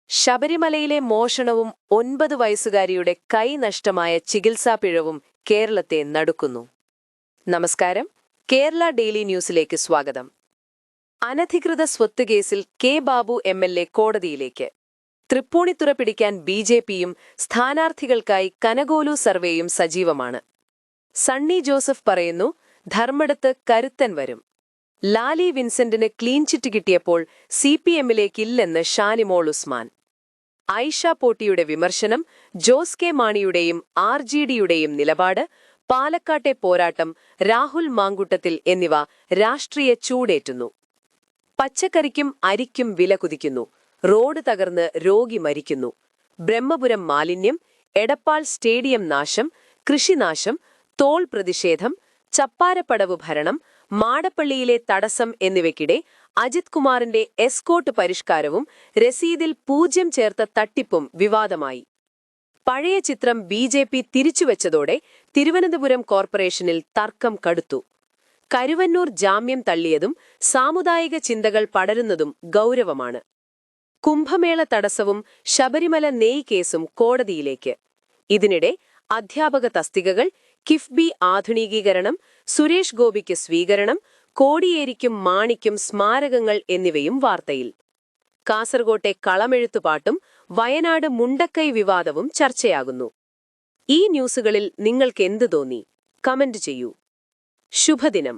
ശബരിമലയിലെ മോഷണവും 9 വയസ്സുകാരിയുടെ കൈ നഷ്ടമായ ചികിത്സാ പിഴവും കേരളത്തെ നടുക്കുന്നു. നമസ്കാരം, കേരള ഡെയിലി ന്യൂസിലേക്ക് സ്വാഗതം. അനധികൃത സ്വത്ത് കേസിൽ കെ ബാബു എംഎൽഎ കോടതിയിലേക്ക്. തൃപ്പൂണിത്തുറ പിടിക്കാൻ ബിജെപിയും സ്ഥാനാർത്ഥികൾക്കായി കനകോലു സർവേയും സജീവമാണ്. സണ്ണി ജോസഫ് പറയുന്നു, ധർമ്മടത്ത് കരുത്തൻ വരും. ലാലി വിൻസെന്റിന് ക്ലീൻ ചിറ്റ് കിട്ടിയപ്പോൾ സിപിഎമ്മിലേക്കില്ലെന്ന് ഷാനിമോൾ ഉസ്മാൻ. ഐഷ പോട്ടിയുടെ വിമർശനം, ജോസ് കെ മാണിയുടെയും ആർജെഡിയുടെയും നിലപാട്, പാലക്കാട്ടെ പോരാട്ടം, രാഹുൽ മാങ്കൂട്ടത്തിൽ എന്നിവ രാഷ്ട്രീയ ചൂടേറ്റുന്നു. പച്ചക്കറിക്കും അരിക്കും വില കുതിക്കുന്നു. റോഡ് തകർന്ന് രോഗി മരിക്കുന്നു. ബ്രഹ്മപുരം മാലിന്യം, എടപ്പാൾ സ്റ്റേഡിയം നാശം, കൃഷിനാശം, തോൾ പ്രതിഷേധം, ചപ്പാരപ്പടവ് ഭരണം, മാടപ്പള്ളിയിലെ തടസ്സം എന്നിവയ്ക്കിടെ അജിത് കുമാറിന്റെ എസ്കോട്ട് പരിഷ്കാരവും രസീതിൽ 0 ചേർത്ത തട്ടിപ്പും വിവാദമായി. പഴയ ചിത്രം ബിജെപി തിരിച്ചുവെച്ചതോടെ തിരുവനന്തപുരം കോർപ്പറേഷനിൽ തർക്കം കടുത്തു. കരുവന്നൂർ ജാമ്യം തള്ളിയതും സാമുദായിക ചിന്തകൾ പടരുന്നതും ഗൗരവമാണ്. കുംഭമേള തടസ്സവും ശബരിമല നെയ് കേസും കോടതിയിലേക്ക്. ഇതിനിടെ അധ്യാപക തസ്തികകൾ, കിഫ്ബി ആധുനികീകരണം, സുരേഷ് ഗോപിക്ക് സ്വീകരണം, കോടിയേരിക്കും മാണിക്കും സ്മാരകങ്ങൾ എന്നിവയും വാർത്തയിൽ. കാസർകോട്ടെ കളമെഴുത്തുപാട്ടും വയനാട് മുണ്ടക്കൈ വിവാദവും ചർച്ചയാകുന്നു. ഈ ന്യൂസുകളിൽ നിങ്ങൾക്കെന്ത് തോന്നി? കമന്റ് ചെയ്യൂ. ശുഭദിനം.